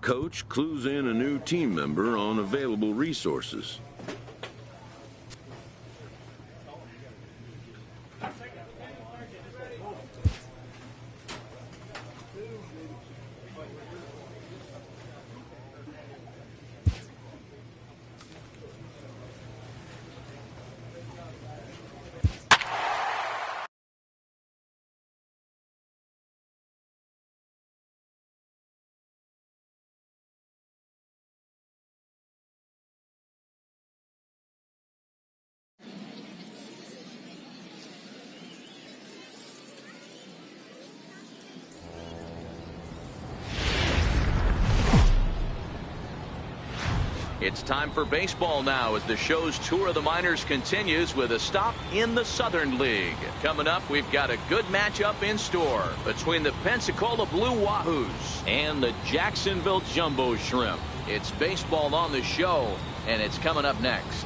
coach clues in a new team member on available resources. It's time for baseball now as the show's tour of the minors continues with a stop in the Southern League. Coming up, we've got a good matchup in store between the Pensacola Blue Wahoos and the Jacksonville Jumbo Shrimp. It's baseball on the show, and it's coming up next.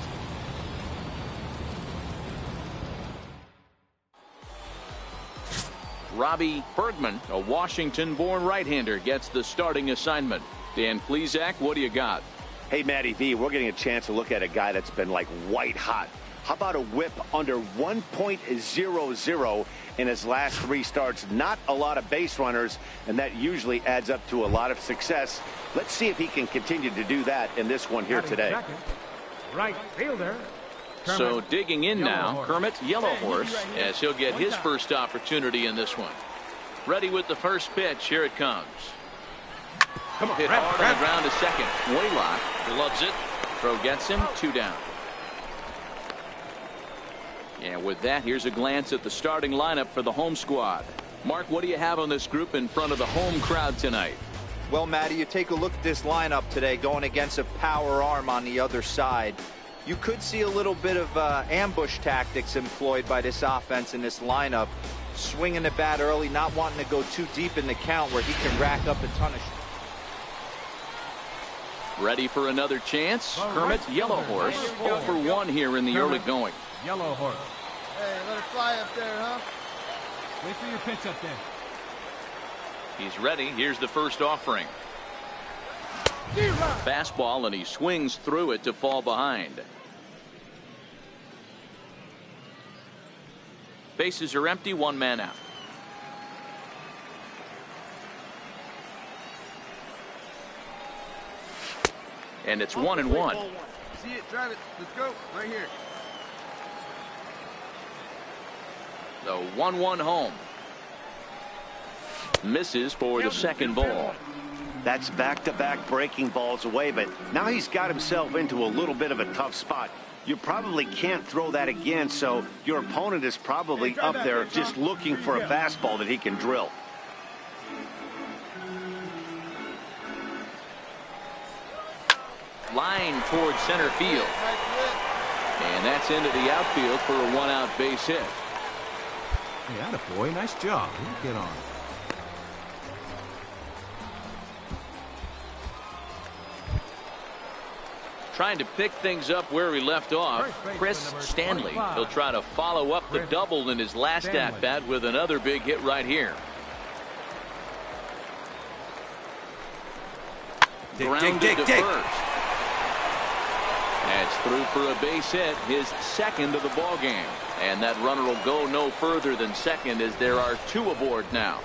Robbie Bergman, a Washington-born right-hander, gets the starting assignment. Dan Plesac, what do you got? Hey, Matty V, we're getting a chance to look at a guy that's been like white hot. How about a whip under 1.00 in his last 3 starts? Not a lot of base runners, and that usually adds up to a lot of success. Let's see if he can continue to do that in this one here today. Right fielder. Kermit. So digging in now, Kermit Yellow Horse, as he'll get his first opportunity in this one. Ready with the first pitch. Here it comes. Come on, hit hard on the ground to second. Waylock loves it. Throw gets him. 2 down. And with that, here's a glance at the starting lineup for the home squad. Mark, what do you have on this group in front of the home crowd tonight? Well, Matty, you take a look at this lineup today going against a power arm on the other side. You could see a little bit of ambush tactics employed by this offense in this lineup. Swinging the bat early, not wanting to go too deep in the count where he can rack up a ton of. Ready for another chance. Kermit Yellow Horse 0 for 1 here in the early going. Yellow Horse. Hey, let it fly up there, huh? Wait for your pitch up there. He's ready. Here's the first offering. Fastball, and he swings through it to fall behind. Bases are empty. 1 man out. And it's 1-1. See it, drive it. Let's go. Right here. The 1-1 home. Misses for the second ball. That's back-to-back breaking balls away, but now he's got himself into a little bit of a tough spot. You probably can't throw that again, so your opponent is probably up there just looking for a fastball that he can drill. Line towards center field. And that's into the outfield for a 1-out base hit. Hey, attaboy, nice job. Get on. Trying to pick things up where he left off. Chris Stanley. He'll try to follow up the double in his last at-bat with another big hit right here. Grounded to first. That's through for a base hit, his second of the ball game. And that runner will go no further than second as there are 2 aboard now.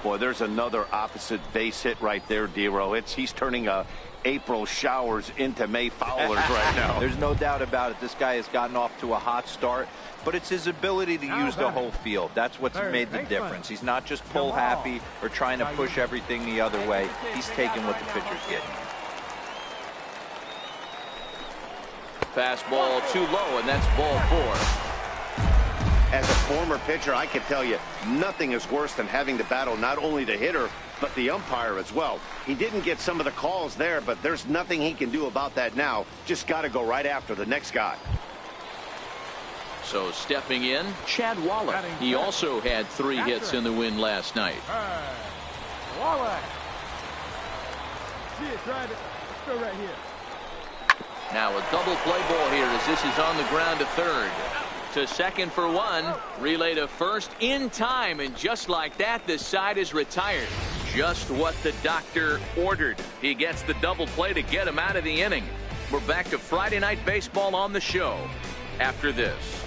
Boy, there's another opposite base hit right there, Dero. He's turning April showers into May foulers right now. There's no doubt about it. This guy has gotten off to a hot start, but it's his ability to use the whole field. That's what's made the difference. He's not just pull happy or trying to push everything the other way. He's taking what the pitcher's getting. Fastball too low, and that's ball 4. As a former pitcher, I can tell you nothing is worse than having to battle not only the hitter, but the umpire as well. He didn't get some of the calls there, but there's nothing he can do about that now. Just got to go right after the next guy. So stepping in, Chad Waller. He also had 3 hits in the win last night. Waller. See it, drive it. Let's go right here. Now a double play ball here as this is on the ground to third. To second for 1. Relay to first in time, and just like that, the side is retired. Just what the doctor ordered. He gets the double play to get him out of the inning. We're back to Friday Night Baseball on the show after this.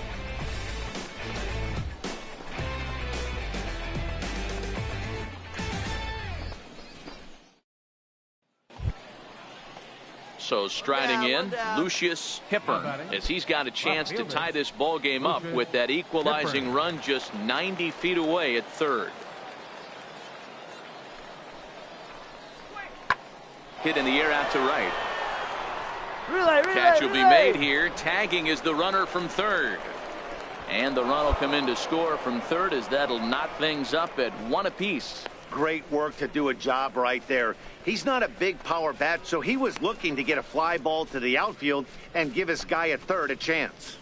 So striding in, Lucius Hippern, as he's got a chance to tie this ball game up with that equalizing run just 90 feet away at third. Hit in the air out to right. Catch will be made here. Tagging is the runner from third. And the run will come in to score from third, as that'll knot things up at 1 apiece. Great work to do a job right there. He's not a big power bat, so he was looking to get a fly ball to the outfield and give his guy at third a chance.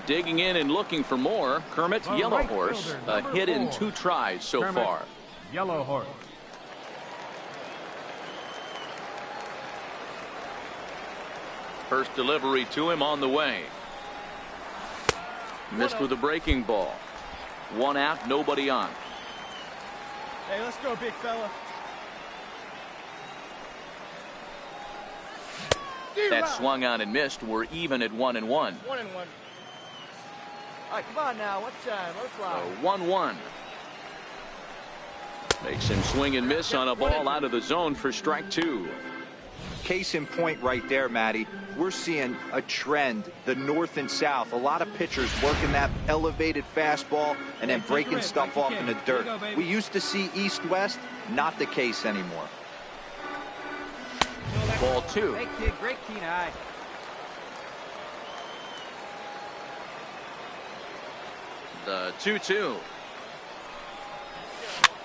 Digging in and looking for more, Kermit, Yellow Horse, a hit in 2 tries so far. Yellow Horse. First delivery to him on the way. Missed with a breaking ball. 1 out, nobody on. Hey, let's go, big fella. That swung on and missed. We're even at 1-1. 1-1. All right, come on now. What time? Let it fly. 1-1. Makes him swing and miss on a ball out of the zone for strike 2. Case in point right there, Matty. We're seeing a trend, the north and south. A lot of pitchers working that elevated fastball and then breaking stuff off in the dirt. We used to see east-west, not the case anymore. Ball 2. Hey, kid, great keen eye. The 2-2.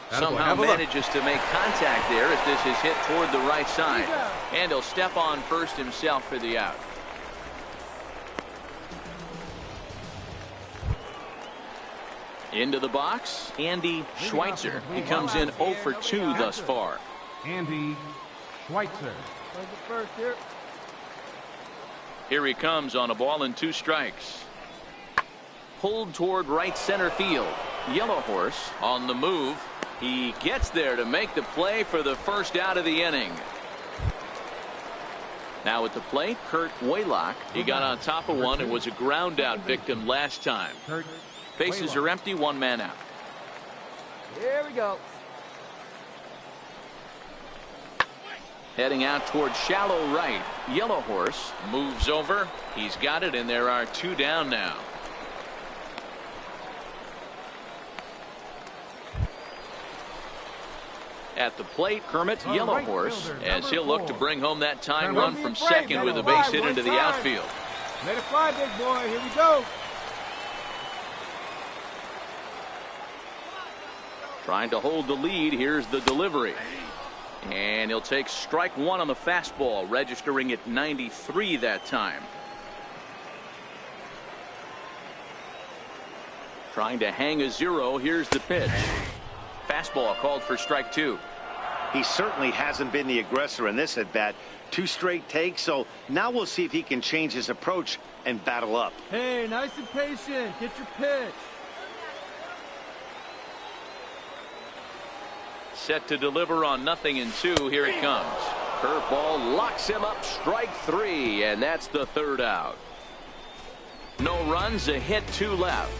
Somehow manages to make contact there as this is hit toward the right side. And he'll step on first himself for the out. Into the box, Andy Schweitzer. He comes in 0 for 2 thus far. Andy Schweitzer. Here he comes on a ball and 2 strikes. Pulled toward right center field. Yellow Horse on the move. He gets there to make the play for the first out of the inning. Now at the plate, Kurt Waylock. He got on top of one and was a ground out victim last time. Bases are empty, 1 man out. Here we go. Heading out toward shallow right. Yellow Horse moves over. He's got it, and there are 2 down now. At the plate, Kermit, Yellow Horse, as he'll look to bring home that tying run from second with a base hit into the outfield. Let it fly, big boy. Here we go. Trying to hold the lead. Here's the delivery. And he'll take strike 1 on the fastball, registering at 93 that time. Trying to hang a 0. Here's the pitch. Fastball called for strike 2. He certainly hasn't been the aggressor in this at bat. 2 straight takes, so now we'll see if he can change his approach and battle up. Hey, nice and patient. Get your pitch. Set to deliver on 0-2. Here it comes. Curveball locks him up. Strike 3, and that's the 3rd out. No runs, a hit, 2 left.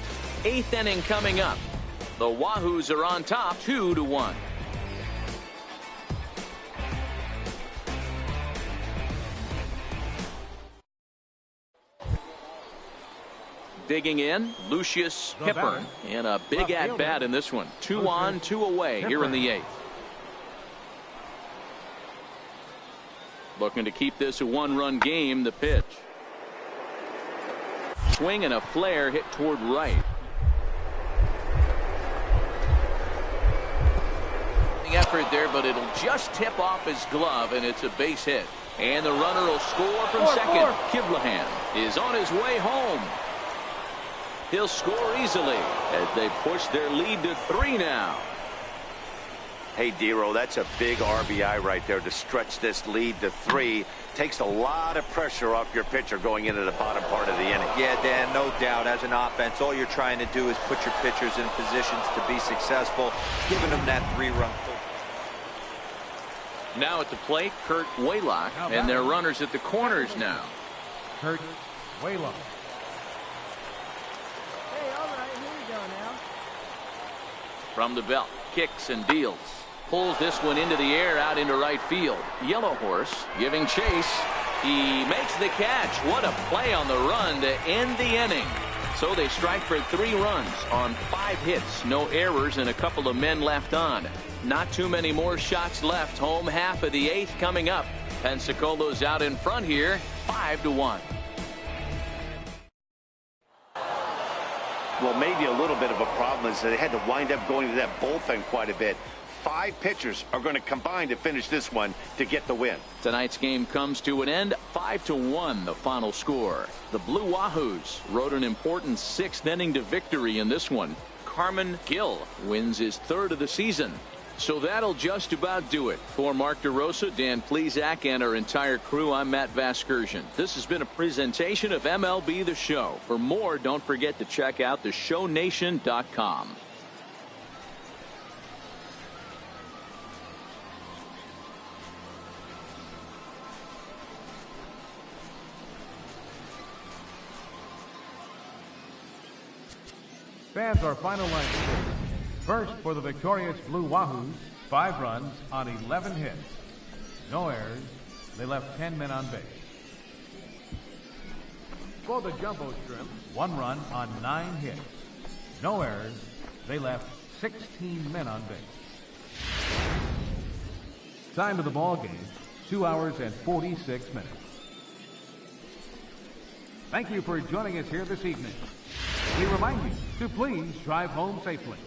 8th inning coming up. The Wahoos are on top, 2-1. Digging in, Lucius Hippern in a big at-bat in this one. 2 on, 2 away here in the 8th. Looking to keep this a 1-run game. The pitch. Swing and a flare hit toward right. Effort there, but it'll just tip off his glove, and it's a base hit. And the runner will score from second. Kiblahan is on his way home. He'll score easily as they push their lead to 3 now. Hey, Dero, that's a big RBI right there to stretch this lead to 3. Takes a lot of pressure off your pitcher going into the bottom part of the inning. Yeah, Dan, no doubt. As an offense, all you're trying to do is put your pitchers in positions to be successful, giving them that 3-run. Now at the plate, Kurt Waylock, and their runners at the corners now. Kurt Waylock. Hey, all right, here we go now. From the belt, kicks and deals. Pulls this one into the air out into right field. Yellow Horse giving chase. He makes the catch. What a play on the run to end the inning. So they strike for 3 runs on 5 hits. No errors and a couple of men left on. Not too many more shots left. Home half of the 8th coming up. Pensacola's out in front here, 5-1. Well, maybe a little bit of a problem is they had to wind up going to that bullpen quite a bit. 5 pitchers are going to combine to finish this one to get the win. Tonight's game comes to an end, 5-1 the final score. The Blue Wahoos rode an important 6th inning to victory in this one. Carmen Gill wins his 3rd of the season. So that'll just about do it. For Mark DeRosa, Dan Plesac, and our entire crew, I'm Matt Vasgersian. This has been a presentation of MLB The Show. For more, don't forget to check out theshownation.com. Fans, our final line score. First for the victorious Blue Wahoos, 5 runs on 11 hits. No errors. They left 10 men on base. For the Jumbo Shrimp, 1 run on 9 hits. No errors. They left 16 men on base. Time of the ball game, 2 hours and 46 minutes. Thank you for joining us here this evening. We remind you to please drive home safely.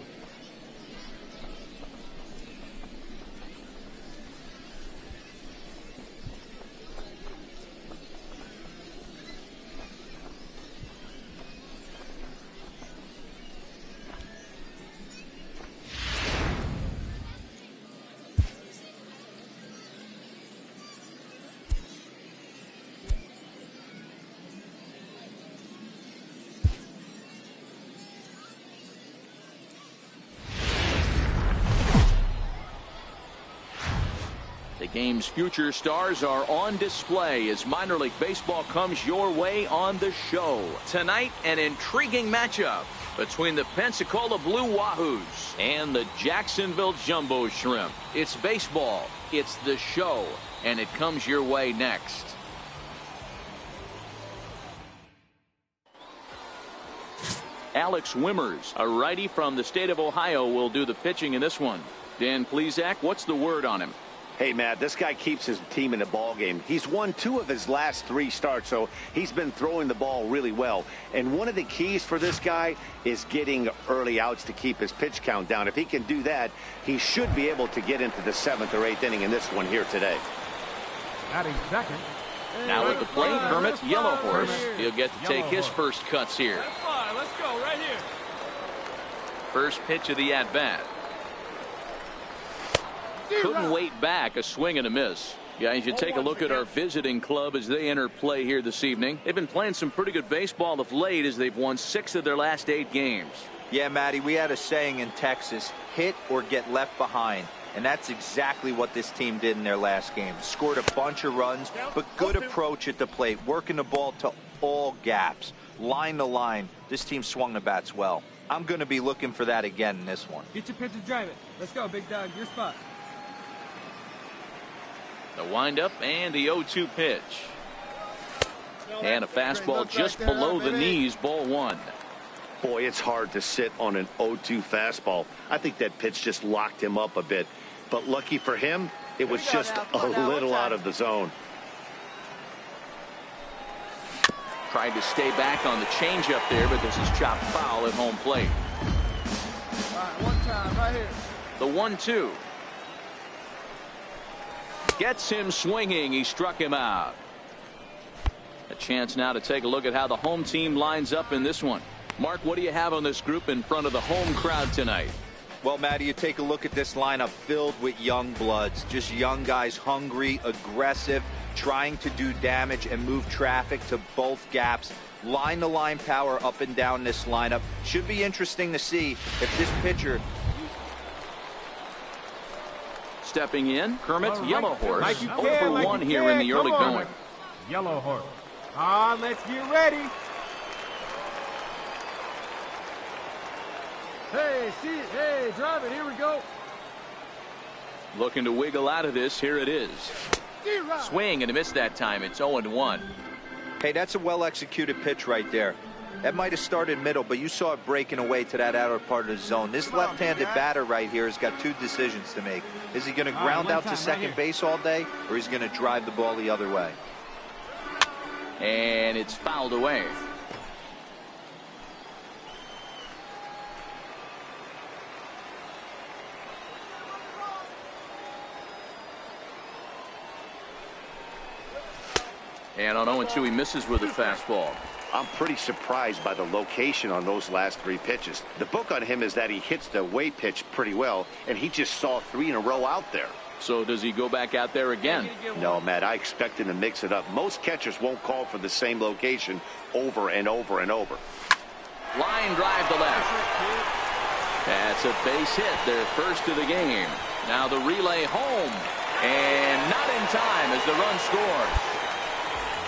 The game's future stars are on display as minor league baseball comes your way on the show. Tonight, an intriguing matchup between the Pensacola Blue Wahoos and the Jacksonville Jumbo Shrimp. It's baseball, it's the show, and it comes your way next. Alex Wimmers, a righty from the state of Ohio, will do the pitching in this one. Dan Plesac, what's the word on him? Hey, Matt, this guy keeps his team in the ball game. He's won 2 of his last 3 starts, so he's been throwing the ball really well. And one of the keys for this guy is getting early outs to keep his pitch count down. If he can do that, he should be able to get into the 7th or 8th inning in this one here today. Batting second. Now at the plate, Kermit, Yellow Horse. He'll get to take his first cuts here. Let's go right here. First pitch of the at-bat. Couldn't wait back, a swing and a miss. Guys, you take a look at our visiting club as they enter play here this evening. They've been playing some pretty good baseball of late as they've won 6 of their last 8 games. Yeah, Matty, we had a saying in Texas, hit or get left behind. And that's exactly what this team did in their last game. Scored a bunch of runs, but good approach at the plate, working the ball to all gaps, line to line. This team swung the bats well. I'm going to be looking for that again in this one. Get your pitch and drive it. Let's go, big dog. Your spot. The windup and the 0-2 pitch. And a fastball just below the knees, ball 1. Boy, it's hard to sit on an 0-2 fastball. I think that pitch just locked him up a bit. But lucky for him, it was just a little out of the zone. Tried to stay back on the changeup there, but this is chopped foul at home plate. All right, one time right here. The 1-2. Gets him swinging. He struck him out. A chance now to take a look at how the home team lines up in this one. Mark, what do you have on this group in front of the home crowd tonight? Well, Matty, you take a look at this lineup filled with young bloods, just young guys, hungry, aggressive, trying to do damage and move traffic to both gaps. Line-to-line power up and down this lineup. Should be interesting to see if this pitcher... Stepping in, Kermit's All right. Yellow Horse. Like you 0 can, for like 1 you here can. in the early Come on. going. Yellow horse. Let's get ready. Hey, see it. Hey, drive it. Here we go. Looking to wiggle out of this. Here it is. Swing and a miss that time. It's 0-1. Hey, that's a well-executed pitch right there. That might have started middle, but you saw it breaking away to that outer part of the zone. This left-handed batter right here has got 2 decisions to make. Is he going to ground out to second base all day, or is he going to drive the ball the other way? And it's fouled away. And on 0-2, he misses with a fastball. I'm pretty surprised by the location on those last 3 pitches. The book on him is that he hits the away pitch pretty well, and he just saw 3 in a row out there. So does he go back out there again? No, Matt, I expect him to mix it up. Most catchers won't call for the same location over and over and over. Line drive to left. That's a base hit, their first of the game. Now the relay home, and not in time as the run scores.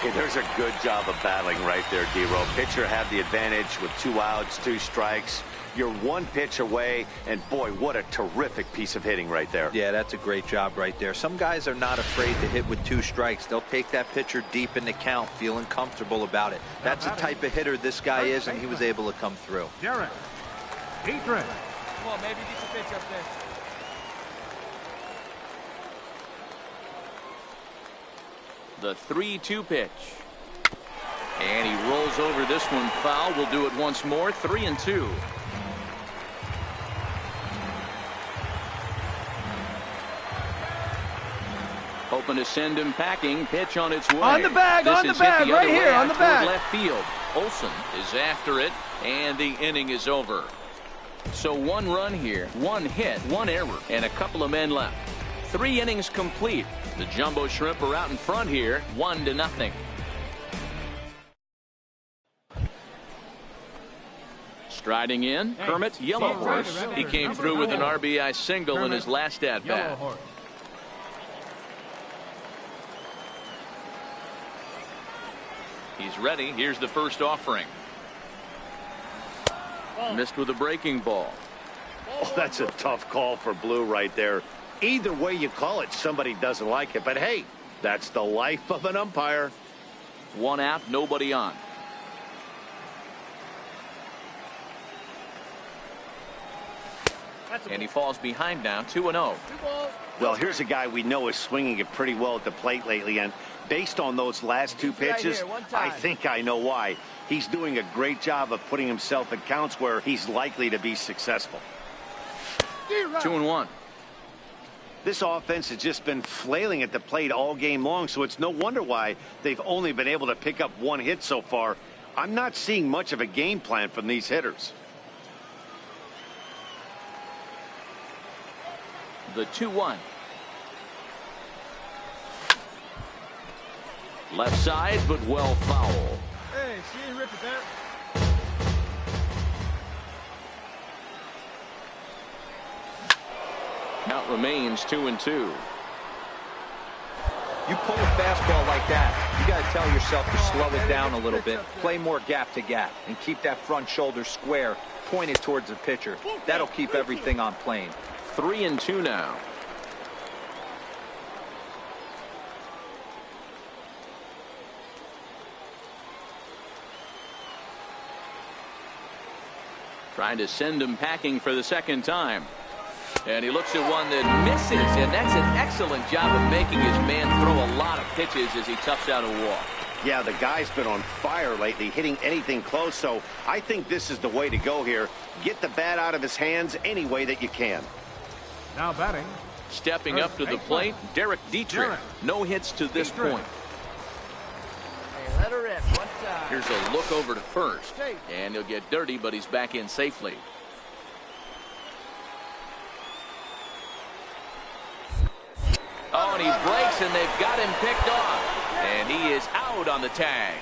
Okay, there's a good job of battling right there, D-Row. Pitcher had the advantage with 2 outs, 2 strikes. You're 1 pitch away, and boy, what a terrific piece of hitting right there. Yeah, that's a great job right there. Some guys are not afraid to hit with 2 strikes. They'll take that pitcher deep in the count, feeling comfortable about it. That's the type of hitter this guy is, and he was able to come through. Derek. Dietrich. Come on, baby, get your pitch up there. The 3-2 pitch. And he rolls over this one foul. We'll do it once more. 3-2. Hoping to send him packing. Pitch on its way. On the bag, this on the is bag, hit the right other here, way on out the bag. toward left field. Olsen is after it, and the inning is over. So 1 run here, 1 hit, 1 error, and a couple of men left. 3 innings complete. The Jumbo Shrimp are out in front here, 1-0. Striding in, Kermit, Yellow Horse. He came through with an RBI single in his last at-bat. He's ready. Here's the first offering. Missed with a breaking ball. Oh, that's a tough call for Blue right there. Either way you call it, somebody doesn't like it. But hey, that's the life of an umpire. 1 out, nobody on. And he falls behind now, 2-0. Well, here's a guy we know is swinging it pretty well at the plate lately, and based on those last 2 pitches, I think I know why. He's doing a great job of putting himself in counts where he's likely to be successful. 2-1. This offense has just been flailing at the plate all game long, so it's no wonder why they've only been able to pick up 1 hit so far. I'm not seeing much of a game plan from these hitters. The 2-1. Left side, but well foul. Hey, she ain't ripped it there. Count remains 2-2. You pull a fastball like that, you got to tell yourself to slow it down a little bit, play more gap to gap, and keep that front shoulder square, pointed towards the pitcher. That'll keep everything on plane. 3-2 now. Trying to send him packing for the second time. And he looks at one that misses, and that's an excellent job of making his man throw a lot of pitches as he toughs out a walk. Yeah, the guy's been on fire lately, hitting anything close, so I think this is the way to go here. Get the bat out of his hands any way that you can. Now batting. Stepping up to the plate, Derek Dietrich. No hits to this point. Hey, let her rip. 1 time. Here's a look over to first, and he'll get dirty, but he's back in safely. and he breaks, and they've got him picked off. And he is out on the tag.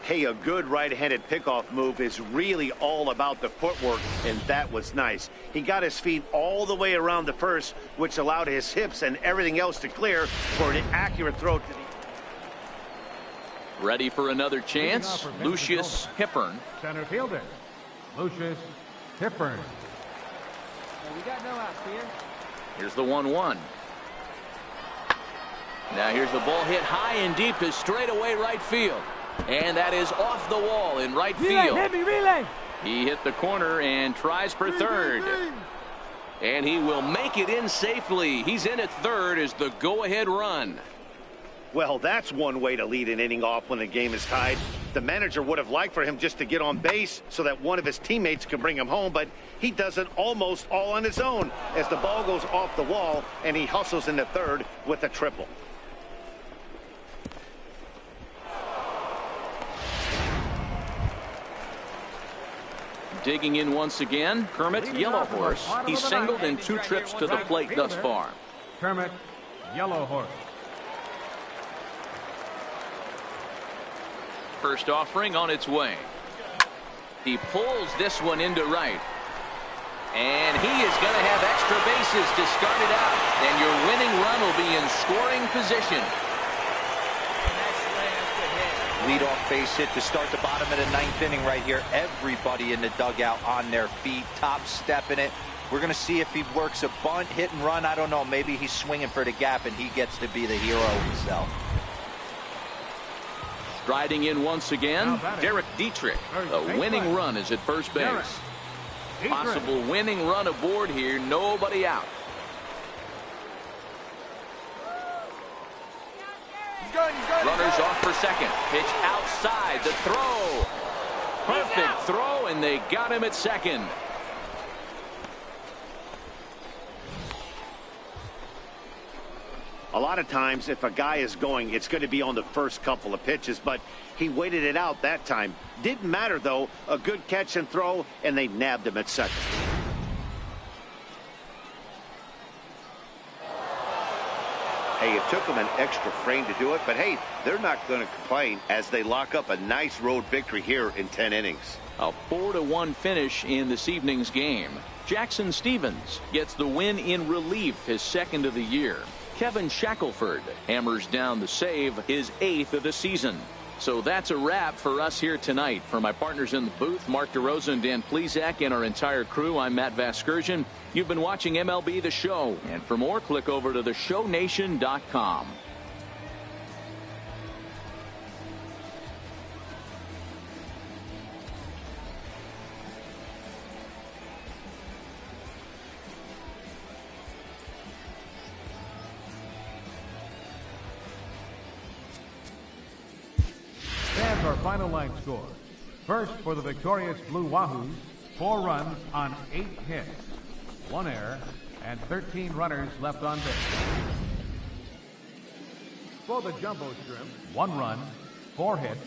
Hey, a good right-handed pickoff move is really all about the footwork, and that was nice. He got his feet all the way around the first, which allowed his hips and everything else to clear for an accurate throw to the... Ready for another chance, Lucius Hippern. Center fielder, Lucius Hippern. We got no outs here. Here's the 1-1. Now here's the ball hit high and deep to straightaway right field. And that is off the wall in right field. Relay. He hit the corner and tries for third. And he will make it in safely. He's in at third as the go-ahead run. Well, that's one way to lead an inning off when the game is tied. The manager would have liked for him just to get on base so that one of his teammates could bring him home, but he does it almost all on his own as the ball goes off the wall and he hustles into third with a triple. Digging in once again, Kermit Yellowhorse. He's singled in 2 trips to the plate thus far. Kermit Yellowhorse. First offering on its way. He pulls this one into right. And he is going to have extra bases to start it out. And your winning run will be in scoring position. Leadoff base hit to start the bottom of the 9th inning right here. Everybody in the dugout on their feet, top stepping it. We're going to see if he works a bunt, hit and run. I don't know. Maybe he's swinging for the gap and he gets to be the hero himself. Striding in once again, Derek Dietrich. A winning run is at first base. Possible winning run aboard here. Nobody out. Runners off for second. Pitch outside. The throw. Perfect throw, and they got him at second. A lot of times, if a guy is going, it's going to be on the first couple of pitches, but he waited it out that time. Didn't matter, though. A good catch and throw, and they nabbed him at second. Hey, it took them an extra frame to do it, but hey, they're not going to complain as they lock up a nice road victory here in 10 innings. A 4-1 finish in this evening's game. Jackson Stevens gets the win in relief, his 2nd of the year. Kevin Shackelford hammers down the save, his 8th of the season. So that's a wrap for us here tonight. For my partners in the booth, Mark DeRosa and Dan Plesac, and our entire crew, I'm Matt Vasgersian. You've been watching MLB The Show. And for more, click over to theshownation.com. Our final line score. First for the victorious Blue Wahoos, 4 runs on 8 hits, 1 error, and 13 runners left on base. For the Jumbo Shrimp, 1 run, 4 hits,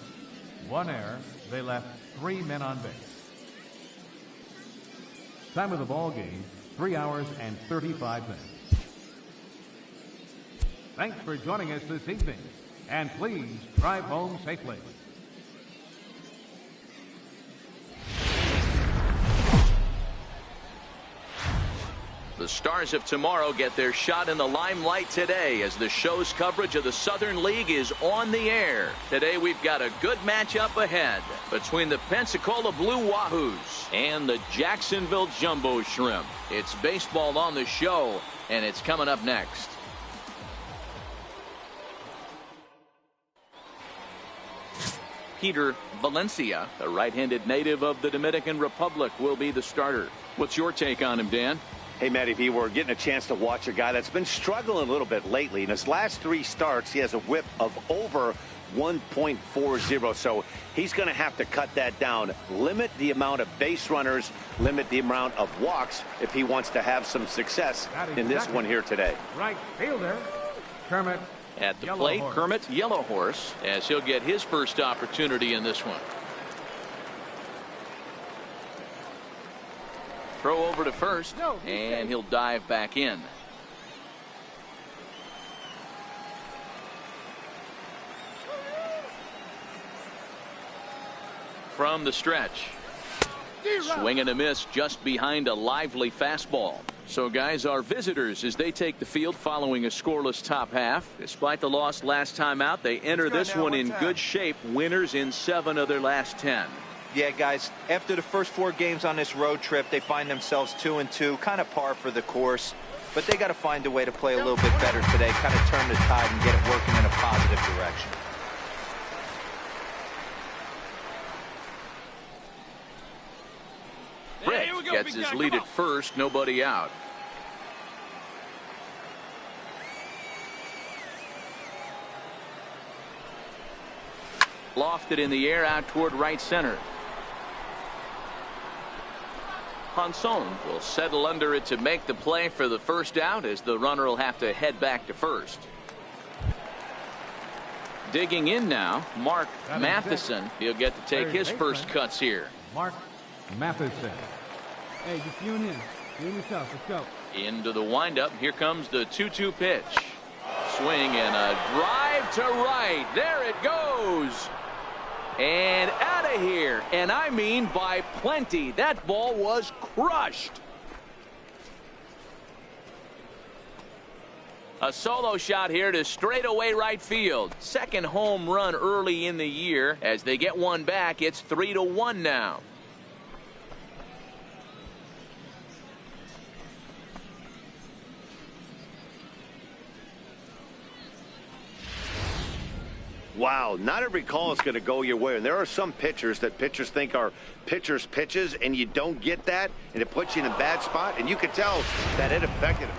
1 error. They left 3 men on base. Time of the ball game, 3 hours and 35 minutes. Thanks for joining us this evening, and please drive home safely. The Stars of tomorrow get their shot in the limelight today as the show's coverage of the Southern League is on the air. Today we've got a good matchup ahead between the Pensacola Blue Wahoos and the Jacksonville Jumbo Shrimp. It's baseball on the show, and it's coming up next. Peter Valencia, a right-handed native of the Dominican Republic, will be the starter. What's your take on him, Dan? Hey, Matty V, we're getting a chance to watch a guy that's been struggling a little bit lately. In his last 3 starts, he has a whip of over 1.40, so he's going to have to cut that down, limit the amount of base runners, limit the amount of walks if he wants to have some success in this one here today. Right fielder, Kermit. At the plate, Kermit Yellowhorse, as he'll get his first opportunity in this one. Throw over to first, and he'll dive back in. from the stretch. Swing and a miss just behind a lively fastball. So guys, our visitors, as they take the field following a scoreless top half. Despite the loss last time out, they enter this one in good shape. Winners in 7 of their last 10. Yeah, guys, after the first 4 games on this road trip, they find themselves 2-2, kind of par for the course. But they got to find a way to play a little bit better today, kind of turn the tide and get it working in a positive direction. Britt gets his lead at first, nobody out. Lofted in the air out toward right center. Hanson will settle under it to make the play for the first out, as the runner will have to head back to first. Digging in now, Mark Matheson. He'll get to take his first cuts here. Mark Matheson. Hey, just you and him. You and yourself. Let's go. Into the windup. Here comes the 2-2 pitch. Swing and a drive to right. There it goes. And out of here. And I mean by plenty. That ball was crushed. A solo shot here to straightaway right field. Second home run early in the year. As they get one back, it's 3-1 now. Wow, not every call is going to go your way. And there are some pitchers that pitchers think are pitchers' pitches, and you don't get that, and it puts you in a bad spot, and you could tell that it affected him.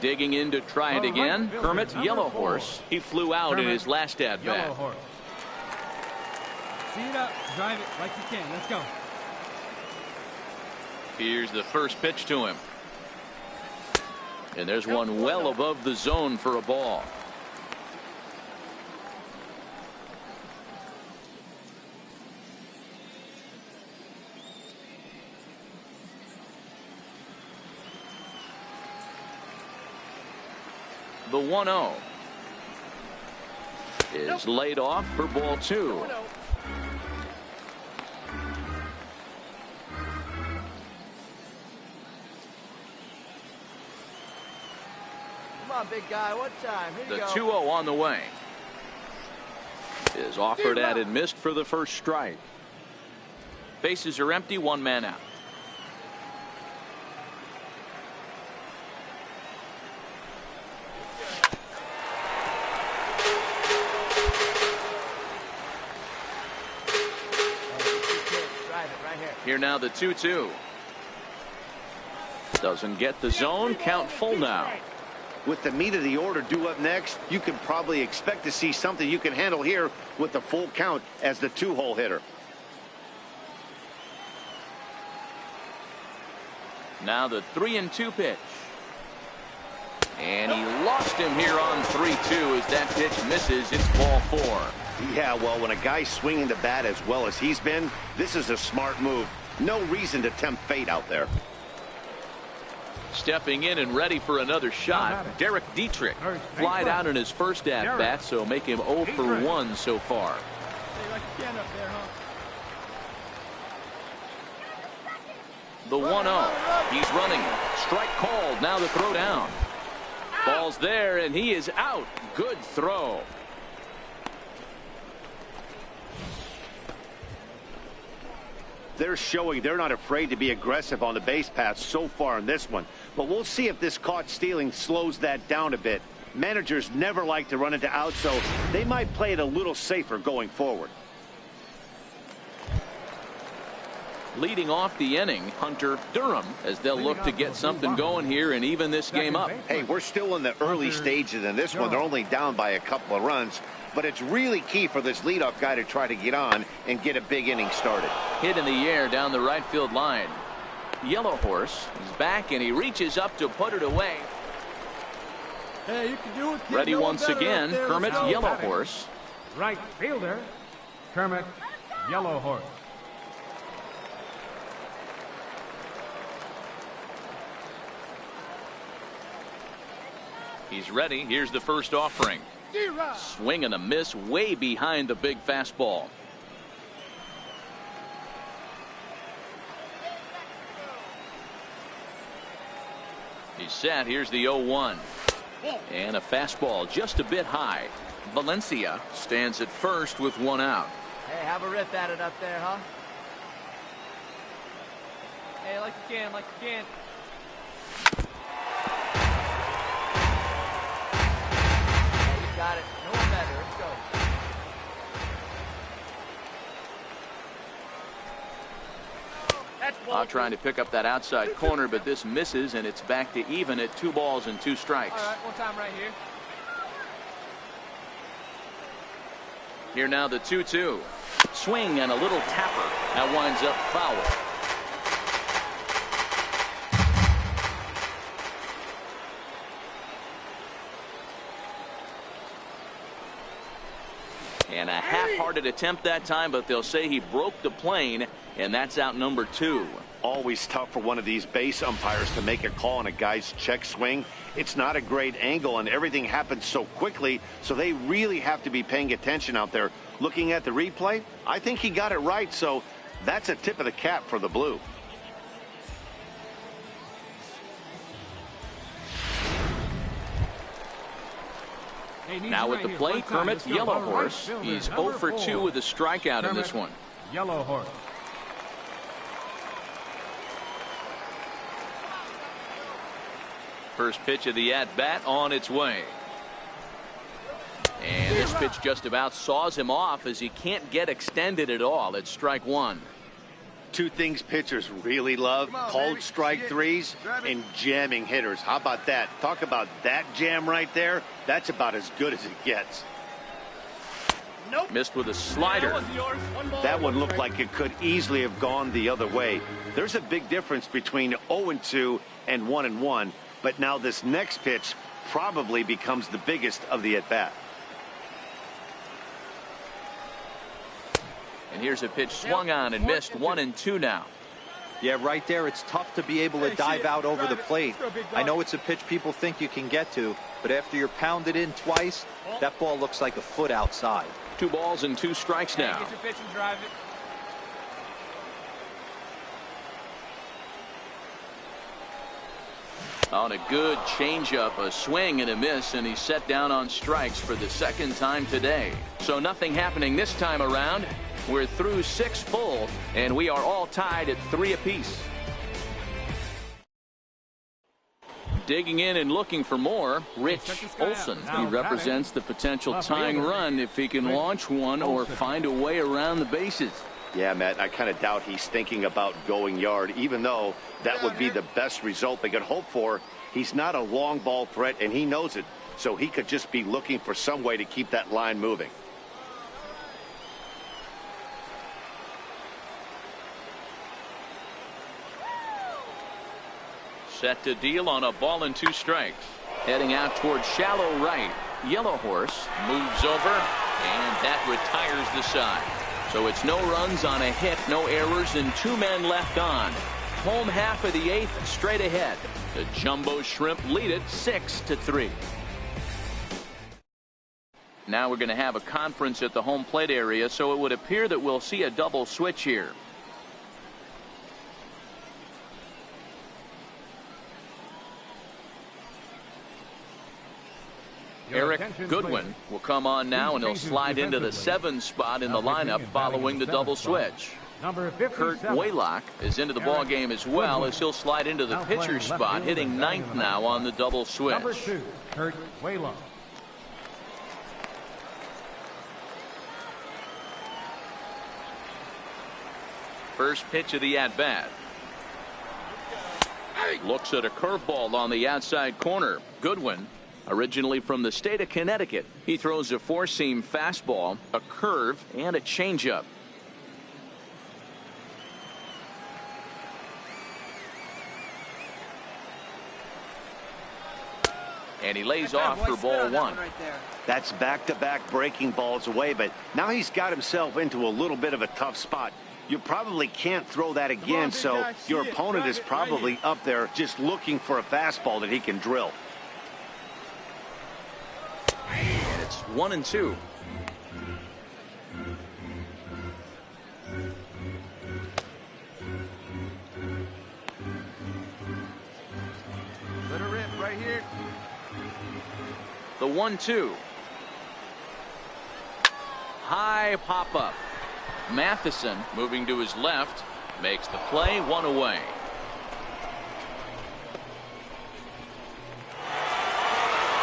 Digging in to try it again. Kermit, Yellow Horse. He flew out in his last at-bat. See it up, drive it like you can. Let's go. Here's the first pitch to him. And there's one well above the zone for a ball. The 1-0 is laid off for ball 2. Come on, big guy. What time? Here The you go. 2-0 on the way. Is offered at and missed for the first strike. Bases are empty, 1 man out. Here now the 2-2. Doesn't get the zone. Count full now. With the meat of the order due up next, you can probably expect to see something you can handle here with the full count as the 2-hole hitter. Now the 3-2 pitch. And he lost him here on 3-2 as that pitch misses. It's ball 4. Yeah, well, when a guy's swinging the bat as well as he's been, this is a smart move. No reason to tempt fate out there. Stepping in and ready for another shot, Derek Dietrich. Flied out in his first at-bat, so make him 0 for 1 so far. The 1-0. He's running. Strike called. Now the throw down. Ball's there, and he is out. Good throw. They're showing they're not afraid to be aggressive on the base paths so far in this one. But we'll see if this caught stealing slows that down a bit. Managers never like to run into outs, so they might play it a little safer going forward. Leading off the inning, Hunter Durham, as they'll look to get something going here and even this game up. Hey, we're still in the early stages in this one. They're only down by a couple of runs. But it's really key for this leadoff guy to try to get on and get a big inning started. Hit in the air down the right field line. Yellow Horse is back, and he reaches up to put it away. Hey, you can do it, kid. Ready once again, Kermit, Yellow Horse. Right fielder, Kermit, Yellow Horse. He's ready. Here's the first offering. Swing and a miss way behind the big fastball. He's set. Here's the 0-1. And a fastball just a bit high. Valencia stands at first with one out. Hey, have a rip at it up there, huh? Hey, like you can, like you can. Hey, you got it. No one better. Let's go. Trying to pick up that outside corner, but this misses, and it's back to even at 2 balls and 2 strikes. All right, one time right here. Here now the 2-2. Swing and a little tapper. That winds up foul. And a half-hearted attempt that time, but they'll say he broke the plane, and that's out number 2. Always tough for one of these base umpires to make a call on a guy's check swing. It's not a great angle, and everything happens so quickly, so they really have to be paying attention out there. Looking at the replay, I think he got it right, so that's a tip of the cap for the Blue. Now at the plate, Kermit, Yellow Horse. He's 0 for 2 with a strikeout in this one. Yellow Horse. First pitch of the at-bat on its way. And this pitch just about saws him off as he can't get extended at all. It's strike 1. Two things pitchers really love: cold strike threes and jamming hitters. How about that? Talk about that jam right there. That's about as good as it gets. Nope. Missed with a slider. That one looked like it could easily have gone the other way. There's a big difference between 0-2 and 1-1, but now this next pitch probably becomes the biggest of the at-bat. And here's a pitch swung on and missed. 1-2 now. Yeah, right there, it's tough to be able to dive out over the plate. I know it's a pitch people think you can get to, but after you're pounded in twice, that ball looks like a foot outside. 2 balls and 2 strikes now. Get your pitch and drive it. On a good changeup, a swing and a miss, and he's set down on strikes for the second time today. So nothing happening this time around. We're through 6 full, and we are all tied at 3 apiece. Digging in and looking for more, Rich Olson. He represents the potential tying run if he can launch one or find a way around the bases. Yeah, Matt, I kind of doubt he's thinking about going yard, even though that would be the best result they could hope for. He's not a long ball threat, and he knows it, so he could just be looking for some way to keep that line moving. Set to deal on a ball and 2 strikes. Heading out towards shallow right. Yellow Horse moves over, and that retires the side. So it's no runs on a hit, no errors, and 2 men left on. Home half of the 8th, straight ahead. The Jumbo Shrimp lead it 6-3. Now we're going to have a conference at the home plate area, so it would appear that we'll see a double switch here. Eric Goodwin will come on now, and he'll slide into the 7 spot in the lineup following the double switch. Kurt Waylock is into the ball game as well, as he'll slide into the pitcher's spot, hitting 9th now on the double switch. Number 2, Kurt Waylock. First pitch of the at-bat. Looks at a curveball on the outside corner. Goodwin, originally from the state of Connecticut, he throws a 4-seam fastball, a curve, and a changeup. And he lays off for ball 1. That's back-to-back breaking balls away, but now he's got himself into a little bit of a tough spot. You probably can't throw that again, so your opponent is probably up there just looking for a fastball that he can drill. And it's 1-2. Let her rip right here. The 1-2. High pop-up. Matheson moving to his left. Makes the play, 1 away.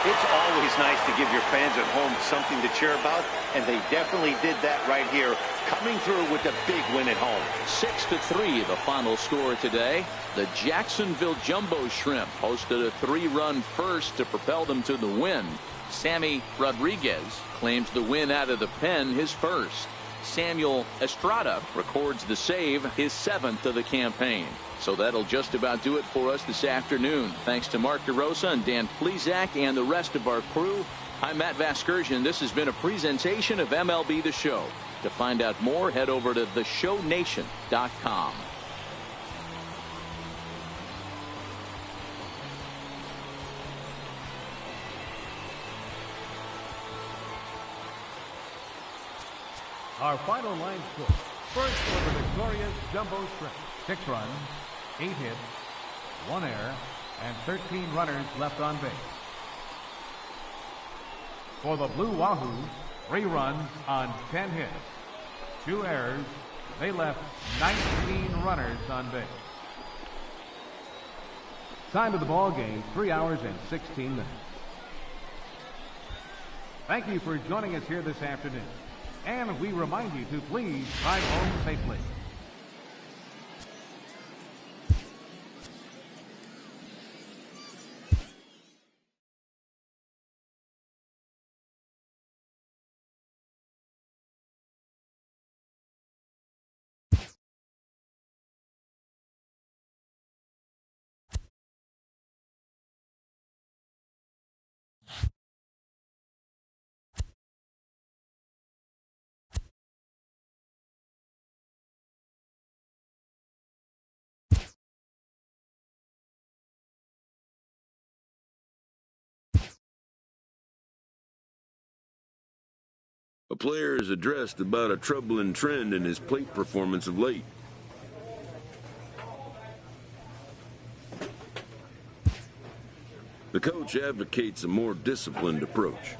It's always nice to give your fans at home something to cheer about, and they definitely did that right here, coming through with a big win at home. 6-3 the final score today. The Jacksonville Jumbo Shrimp posted a 3-run first to propel them to the win. Sammy Rodriguez claims the win out of the pen, his first. Samuel Estrada records the save, his 7th of the campaign. So that'll just about do it for us this afternoon. Thanks to Mark DeRosa and Dan Plesac and the rest of our crew. I'm Matt Vasgersian. This has been a presentation of MLB The Show. To find out more, head over to theshownation.com. Our final line score. First for the victorious Jumbo Shrimp. 6 runs, 8 hits, 1 error, and 13 runners left on base. For the Blue Wahoos, 3 runs on 10 hits, 2 errors. They left 19 runners on base. Time of the ball game, 3 hours and 16 minutes. Thank you for joining us here this afternoon. And we remind you to please drive home safely. A player is addressed about a troubling trend in his plate performance of late. The coach advocates a more disciplined approach.